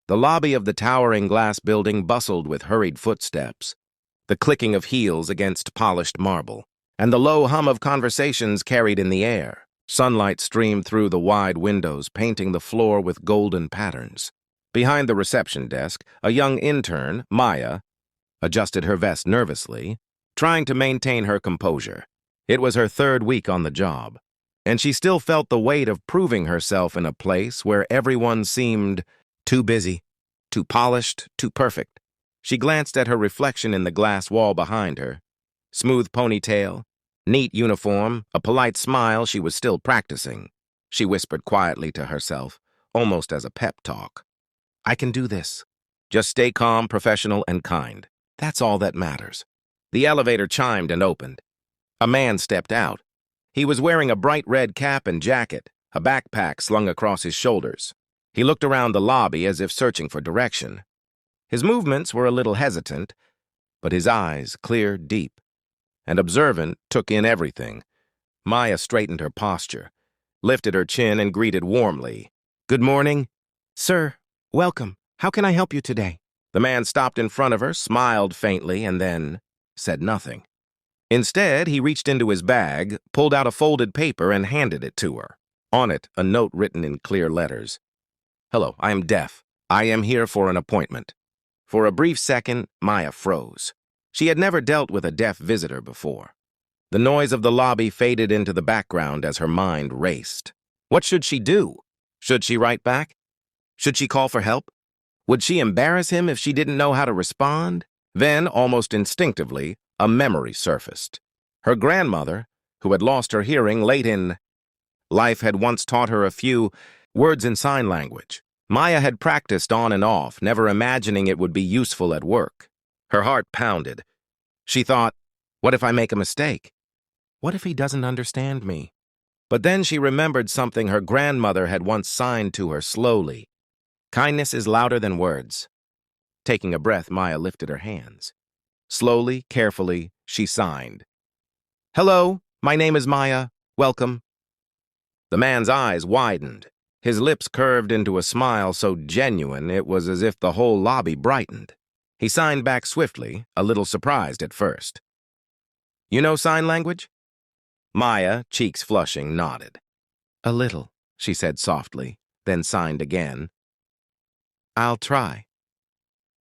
The lobby of the towering glass building bustled with hurried footsteps, the clicking of heels against polished marble, and the low hum of conversations carried in the air. Sunlight streamed through the wide windows, painting the floor with golden patterns. Behind the reception desk, a young intern, Maya, adjusted her vest nervously, trying to maintain her composure. It was her third week on the job, and she still felt the weight of proving herself in a place where everyone seemed too busy, too polished, too perfect. She glanced at her reflection in the glass wall behind her. Smooth ponytail, neat uniform, a polite smile. She was still practicing. She whispered quietly to herself, almost as a pep talk. I can do this. Just stay calm, professional, and kind. That's all that matters. The elevator chimed and opened. A man stepped out. He was wearing a bright red cap and jacket, a backpack slung across his shoulders. He looked around the lobby as if searching for direction. His movements were a little hesitant, but his eyes, clear, deep, and observant, took in everything. Maya straightened her posture, lifted her chin, and greeted warmly. Good morning. Sir, welcome. How can I help you today? The man stopped in front of her, smiled faintly, and then said nothing. Instead, he reached into his bag, pulled out a folded paper, and handed it to her. On it, a note written in clear letters. Hello, I am deaf. I am here for an appointment. For a brief second, Maya froze. She had never dealt with a deaf visitor before. The noise of the lobby faded into the background as her mind raced. What should she do? Should she write back? Should she call for help? Would she embarrass him if she didn't know how to respond? Then, almost instinctively, a memory surfaced. Her grandmother, who had lost her hearing late in life, had once taught her a few words in sign language. Maya had practiced on and off, never imagining it would be useful at work. Her heart pounded. She thought, what if I make a mistake? What if he doesn't understand me? But then she remembered something her grandmother had once signed to her slowly. Kindness is louder than words. Taking a breath, Maya lifted her hands. Slowly, carefully, she signed. Hello, my name is Maya. Welcome. The man's eyes widened. His lips curved into a smile so genuine it was as if the whole lobby brightened. He signed back swiftly, a little surprised at first. You know sign language? Maya, cheeks flushing, nodded. A little, she said softly, then signed again. I'll try.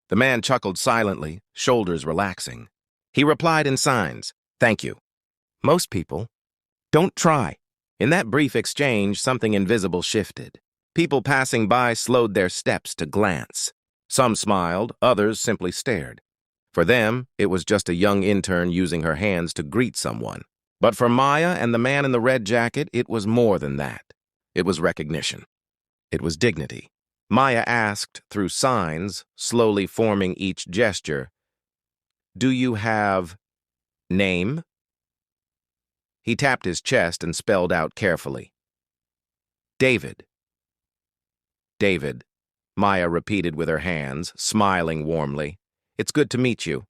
The man chuckled silently, shoulders relaxing. He replied in signs, thank you. Most people don't try. In that brief exchange, something invisible shifted. People passing by slowed their steps to glance. Some smiled, others simply stared. For them, it was just a young intern using her hands to greet someone. But for Maya and the man in the red jacket, it was more than that. It was recognition. It was dignity. Maya asked through signs, slowly forming each gesture, Do you have name? He tapped his chest and spelled out carefully. David. David, Maya repeated with her hands, smiling warmly. It's good to meet you.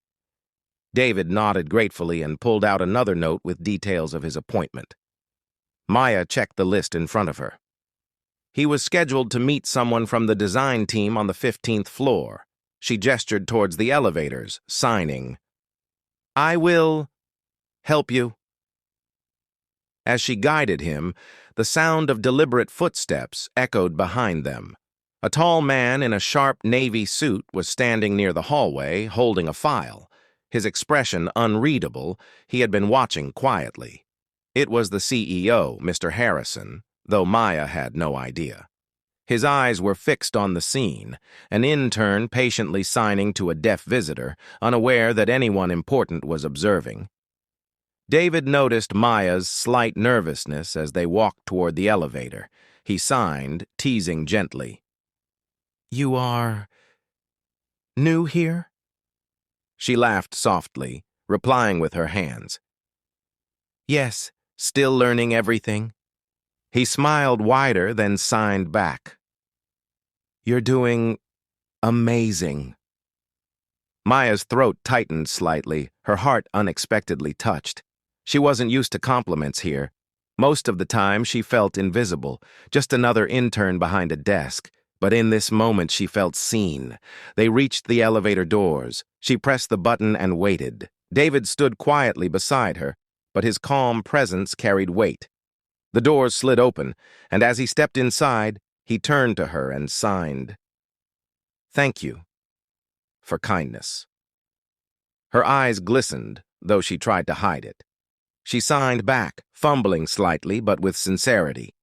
David nodded gratefully and pulled out another note with details of his appointment. Maya checked the list in front of her. He was scheduled to meet someone from the design team on the 15th floor. She gestured towards the elevators, signing, I will help you. As she guided him, the sound of deliberate footsteps echoed behind them. A tall man in a sharp navy suit was standing near the hallway, holding a file. His expression unreadable, he had been watching quietly. It was the CEO, Mr. Harrison, though Maya had no idea. His eyes were fixed on the scene, an intern patiently signing to a deaf visitor, unaware that anyone important was observing. David noticed Maya's slight nervousness as they walked toward the elevator. He signed, teasing gently. You are new here? She laughed softly, replying with her hands. Yes, still learning everything. He smiled wider, then signed back. You're doing amazing. Maya's throat tightened slightly, her heart unexpectedly touched. She wasn't used to compliments here. Most of the time, she felt invisible, just another intern behind a desk. But in this moment she felt seen. They reached the elevator doors. She pressed the button and waited. David stood quietly beside her, but his calm presence carried weight. The doors slid open, and as he stepped inside, he turned to her and signed, "Thank you for kindness." Her eyes glistened, though she tried to hide it. She signed back, fumbling slightly, but with sincerity.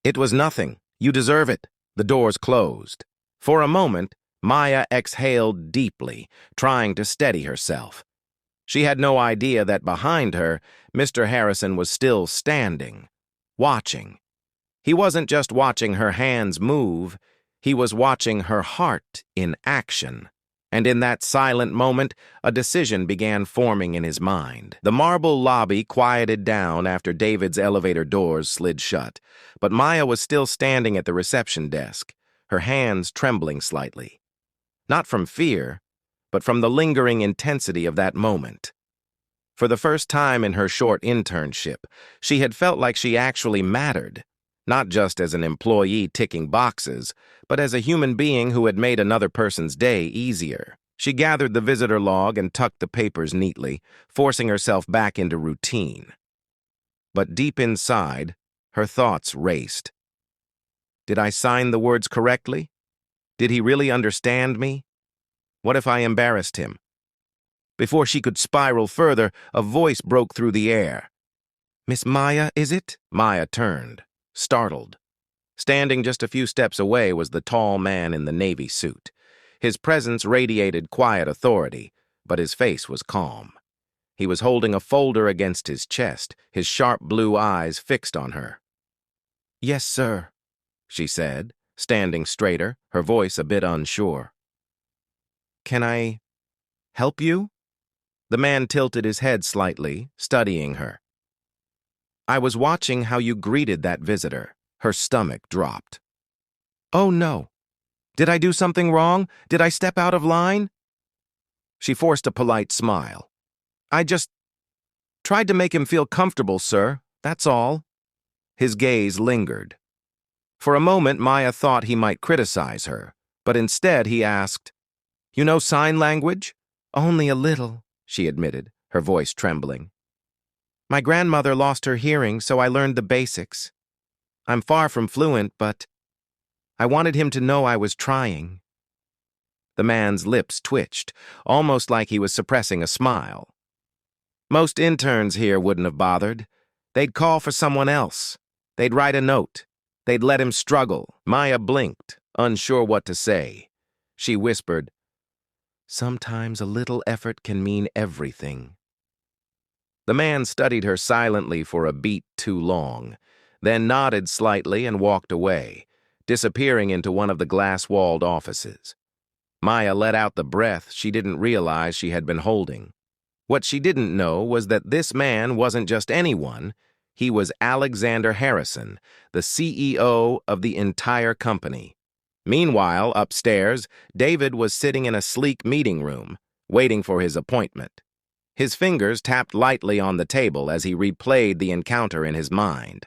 "It was nothing. You deserve it." The doors closed. For a moment, Maya exhaled deeply, trying to steady herself. She had no idea that behind her, Mr. Harrison was still standing, watching. He wasn't just watching her hands move, he was watching her heart in action. And in that silent moment, a decision began forming in his mind. The marble lobby quieted down after David's elevator doors slid shut, but Maya was still standing at the reception desk, her hands trembling slightly. Not from fear, but from the lingering intensity of that moment. For the first time in her short internship, she had felt like she actually mattered, not just as an employee ticking boxes, but as a human being who had made another person's day easier. She gathered the visitor log and tucked the papers neatly, forcing herself back into routine. But deep inside, her thoughts raced. Did I sign the words correctly? Did he really understand me? What if I embarrassed him? Before she could spiral further, a voice broke through the air. "Miss Maya, is it?" Maya turned, startled. Standing just a few steps away was the tall man in the navy suit. His presence radiated quiet authority, but his face was calm. He was holding a folder against his chest, his sharp blue eyes fixed on her. "Yes, sir," she said, standing straighter, her voice a bit unsure. "Can I help you?" The man tilted his head slightly, studying her. "I was watching how you greeted that visitor." Her stomach dropped. "Oh, no. Did I do something wrong? Did I step out of line?" She forced a polite smile. "I just tried to make him feel comfortable, sir. That's all." His gaze lingered. For a moment, Maya thought he might criticize her, but instead he asked, "You know sign language?" "Only a little," she admitted, her voice trembling. "My grandmother lost her hearing, so I learned the basics. I'm far from fluent, but I wanted him to know I was trying." The man's lips twitched, almost like he was suppressing a smile. "Most interns here wouldn't have bothered. They'd call for someone else. They'd write a note. They'd let him struggle." Maya blinked, unsure what to say. She whispered, "Sometimes a little effort can mean everything." The man studied her silently for a beat too long, then nodded slightly and walked away, disappearing into one of the glass-walled offices. Maya let out the breath she didn't realize she had been holding. What she didn't know was that this man wasn't just anyone. He was Alexander Harrison, the CEO of the entire company. Meanwhile, upstairs, David was sitting in a sleek meeting room, waiting for his appointment. His fingers tapped lightly on the table as he replayed the encounter in his mind.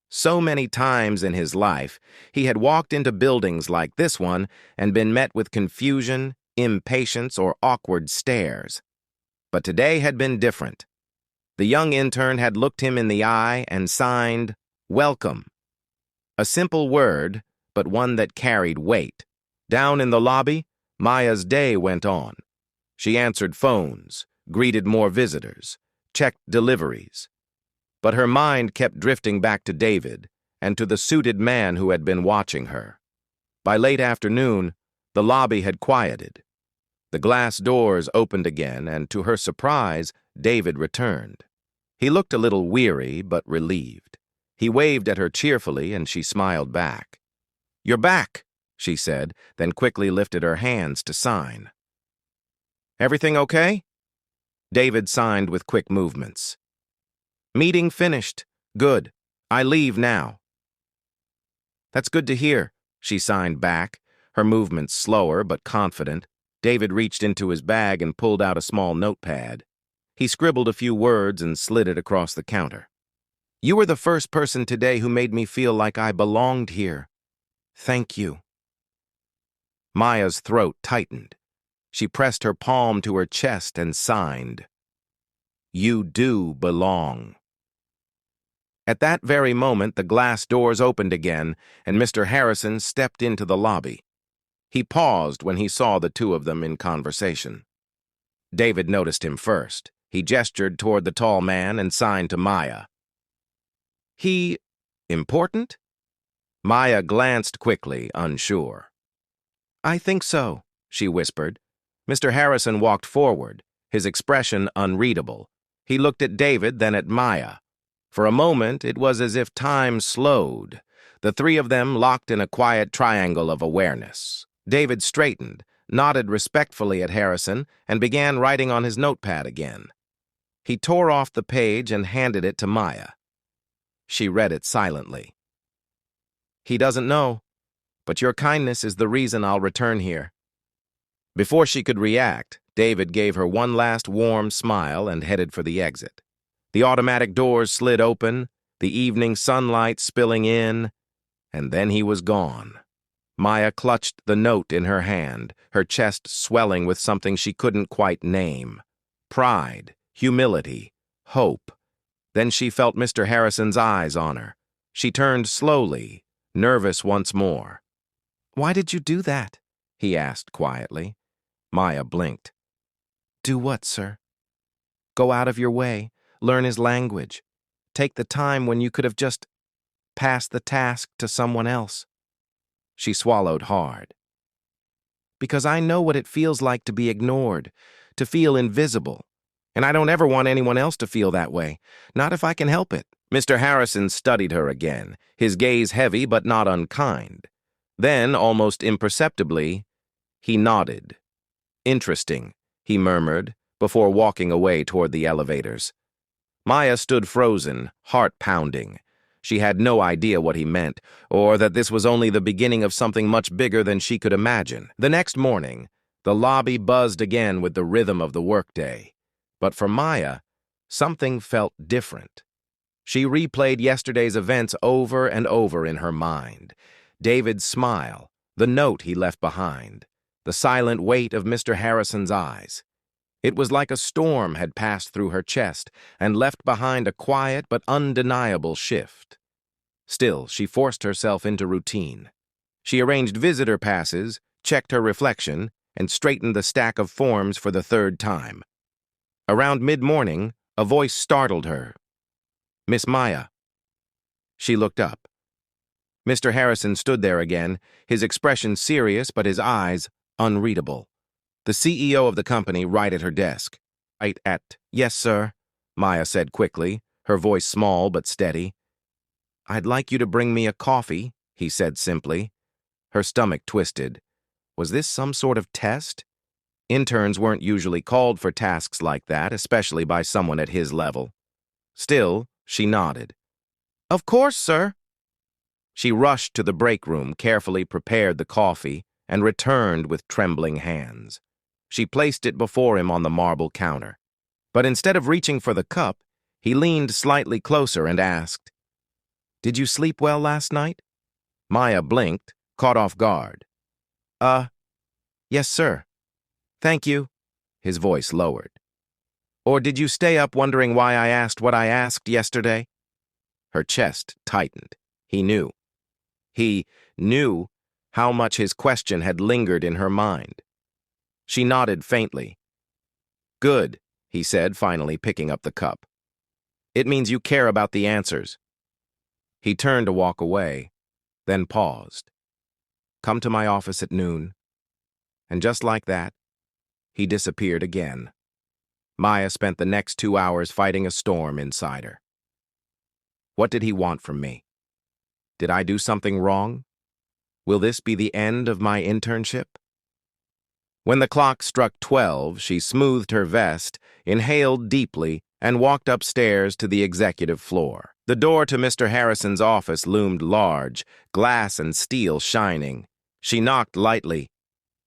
So many times in his life, he had walked into buildings like this one and been met with confusion, impatience, or awkward stares. But today had been different. The young intern had looked him in the eye and signed, "Welcome." A simple word, but one that carried weight. Down in the lobby, Maya's day went on. She answered phones, greeted more visitors, checked deliveries. But her mind kept drifting back to David and to the suited man who had been watching her. By late afternoon, the lobby had quieted. The glass doors opened again, and to her surprise, David returned. He looked a little weary, but relieved. He waved at her cheerfully, and she smiled back. "You're back," she said, then quickly lifted her hands to sign. "Everything okay?" David signed with quick movements. "Meeting finished. Good. I leave now." "That's good to hear," she signed back, her movements slower but confident. David reached into his bag and pulled out a small notepad. He scribbled a few words and slid it across the counter. "You were the first person today who made me feel like I belonged here. Thank you." Maya's throat tightened. She pressed her palm to her chest and signed, "You do belong." At that very moment, the glass doors opened again, and Mr. Harrison stepped into the lobby. He paused when he saw the two of them in conversation. David noticed him first. He gestured toward the tall man and signed to Maya. "He important?" Maya glanced quickly, unsure. "I think so," she whispered. Mr. Harrison walked forward, his expression unreadable. He looked at David, then at Maya. For a moment, it was as if time slowed, the three of them locked in a quiet triangle of awareness. David straightened, nodded respectfully at Harrison, and began writing on his notepad again. He tore off the page and handed it to Maya. She read it silently. "He doesn't know, but your kindness is the reason I'll return here." Before she could react, David gave her one last warm smile and headed for the exit. The automatic doors slid open, the evening sunlight spilling in, and then he was gone. Maya clutched the note in her hand, her chest swelling with something she couldn't quite name. Pride, humility, hope. Then she felt Mr. Harrison's eyes on her. She turned slowly, nervous once more. "Why did you do that?" he asked quietly. Maya blinked. "Do what, sir?" "Go out of your way, learn his language. Take the time when you could have just passed the task to someone else." She swallowed hard. "Because I know what it feels like to be ignored, to feel invisible. And I don't ever want anyone else to feel that way, not if I can help it." Mr. Harrison studied her again, his gaze heavy but not unkind. Then, almost imperceptibly, he nodded. "Interesting," he murmured, before walking away toward the elevators. Maya stood frozen, heart pounding. She had no idea what he meant, or that this was only the beginning of something much bigger than she could imagine. The next morning, the lobby buzzed again with the rhythm of the workday. But for Maya, something felt different. She replayed yesterday's events over and over in her mind. David's smile, the note he left behind, the silent weight of Mr. Harrison's eyes. It was like a storm had passed through her chest and left behind a quiet but undeniable shift. Still, she forced herself into routine. She arranged visitor passes, checked her reflection, and straightened the stack of forms for the third time. Around mid-morning, a voice startled her. "Miss Maya." She looked up. Mr. Harrison stood there again, his expression serious but his eyes unreadable. The CEO of the company right at her desk. "Right at—" "Yes, sir," Maya said quickly, her voice small but steady. "I'd like you to bring me a coffee," he said simply. Her stomach twisted. Was this some sort of test? Interns weren't usually called for tasks like that, especially by someone at his level. Still, she nodded. "Of course, sir." She rushed to the break room, carefully prepared the coffee, and returned with trembling hands. She placed it before him on the marble counter. But instead of reaching for the cup, he leaned slightly closer and asked, "Did you sleep well last night?" Maya blinked, caught off guard. Yes, sir." "Thank you." His voice lowered. "Or did you stay up wondering why I asked what I asked yesterday?" Her chest tightened. He knew. He knew how much his question had lingered in her mind. She nodded faintly. "Good," he said, finally picking up the cup. "It means you care about the answers." He turned to walk away, then paused. "Come to my office at noon." And just like that, he disappeared again. Maya spent the next 2 hours fighting a storm inside her. What did he want from me? Did I do something wrong? Will this be the end of my internship? When the clock struck 12, she smoothed her vest, inhaled deeply, and walked upstairs to the executive floor. The door to Mr. Harrison's office loomed large, glass and steel shining. She knocked lightly.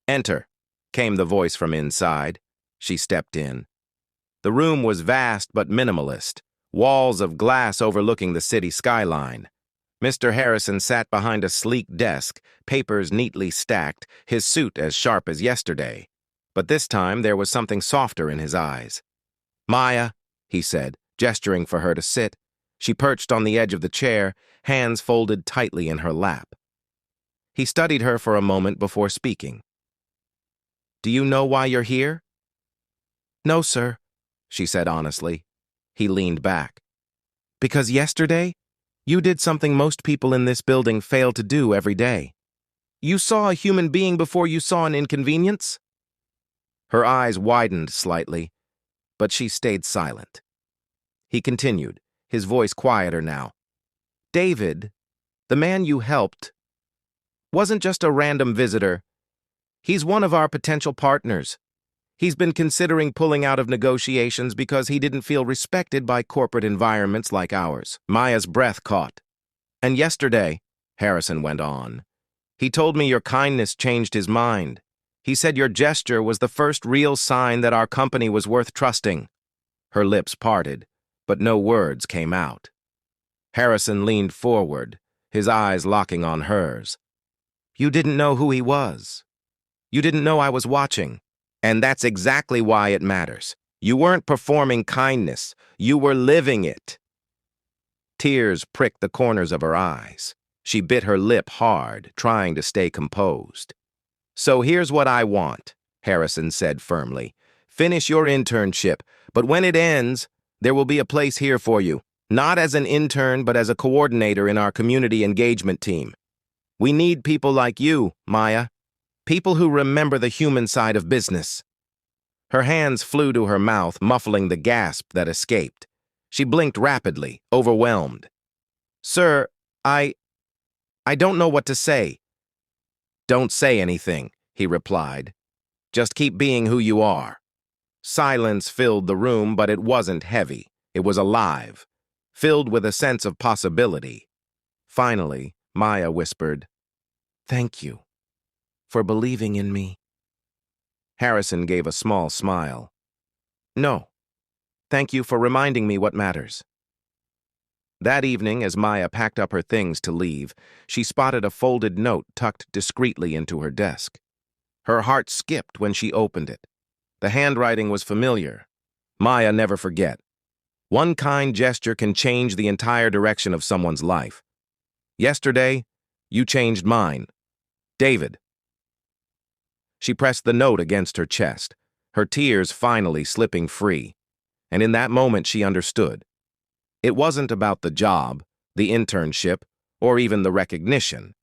"Enter," came the voice from inside. She stepped in. The room was vast but minimalist, walls of glass overlooking the city skyline. Mr. Harrison sat behind a sleek desk, papers neatly stacked, his suit as sharp as yesterday. But this time there was something softer in his eyes. "Maya," he said, gesturing for her to sit. She perched on the edge of the chair, hands folded tightly in her lap. He studied her for a moment before speaking. "Do you know why you're here?" "No, sir," she said honestly. He leaned back. "Because yesterday, you did something most people in this building fail to do every day. You saw a human being before you saw an inconvenience?" Her eyes widened slightly, but she stayed silent. He continued, his voice quieter now. "David, the man you helped, wasn't just a random visitor. He's one of our potential partners. He's been considering pulling out of negotiations because he didn't feel respected by corporate environments like ours." Maya's breath caught. "And yesterday," Harrison went on, "he told me your kindness changed his mind. He said your gesture was the first real sign that our company was worth trusting." Her lips parted, but no words came out. Harrison leaned forward, his eyes locking on hers. "You didn't know who he was. You didn't know I was watching. And that's exactly why it matters. You weren't performing kindness. You were living it." Tears pricked the corners of her eyes. She bit her lip hard, trying to stay composed. "So here's what I want," Harrison said firmly. "Finish your internship, but when it ends, there will be a place here for you, not as an intern, but as a coordinator in our community engagement team. We need people like you, Maya. People who remember the human side of business." Her hands flew to her mouth, muffling the gasp that escaped. She blinked rapidly, overwhelmed. "Sir, I don't know what to say." "Don't say anything," he replied. "Just keep being who you are." Silence filled the room, but it wasn't heavy. It was alive, filled with a sense of possibility. Finally, Maya whispered, "Thank you for believing in me." Harrison gave a small smile. "No, thank you for reminding me what matters." That evening, as Maya packed up her things to leave, she spotted a folded note tucked discreetly into her desk. Her heart skipped when she opened it. The handwriting was familiar. Maya never forget. One kind gesture can change the entire direction of someone's life. "Yesterday, you changed mine. David." She pressed the note against her chest, her tears finally slipping free. And in that moment she understood. It wasn't about the job, the internship, or even the recognition.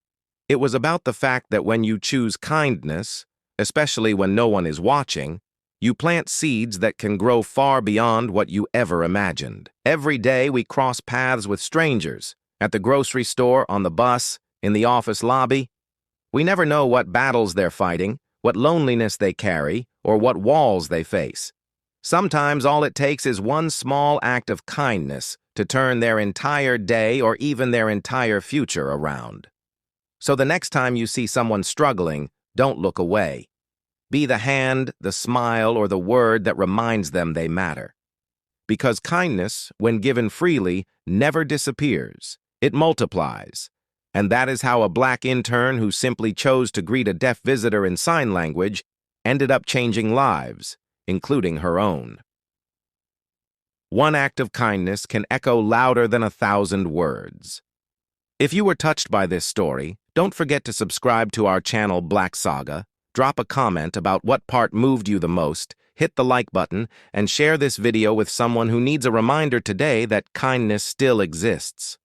It was about the fact that when you choose kindness, especially when no one is watching, you plant seeds that can grow far beyond what you ever imagined. Every day we cross paths with strangers, at the grocery store, on the bus, in the office lobby. We never know what battles they're fighting, what loneliness they carry, or what walls they face. Sometimes all it takes is one small act of kindness to turn their entire day or even their entire future around. So the next time you see someone struggling, don't look away. Be the hand, the smile, or the word that reminds them they matter. Because kindness, when given freely, never disappears. It multiplies. And that is how a black intern who simply chose to greet a deaf visitor in sign language ended up changing lives, including her own. One act of kindness can echo louder than 1,000 words. If you were touched by this story, don't forget to subscribe to our channel Black Saga, drop a comment about what part moved you the most, hit the like button, and share this video with someone who needs a reminder today that kindness still exists.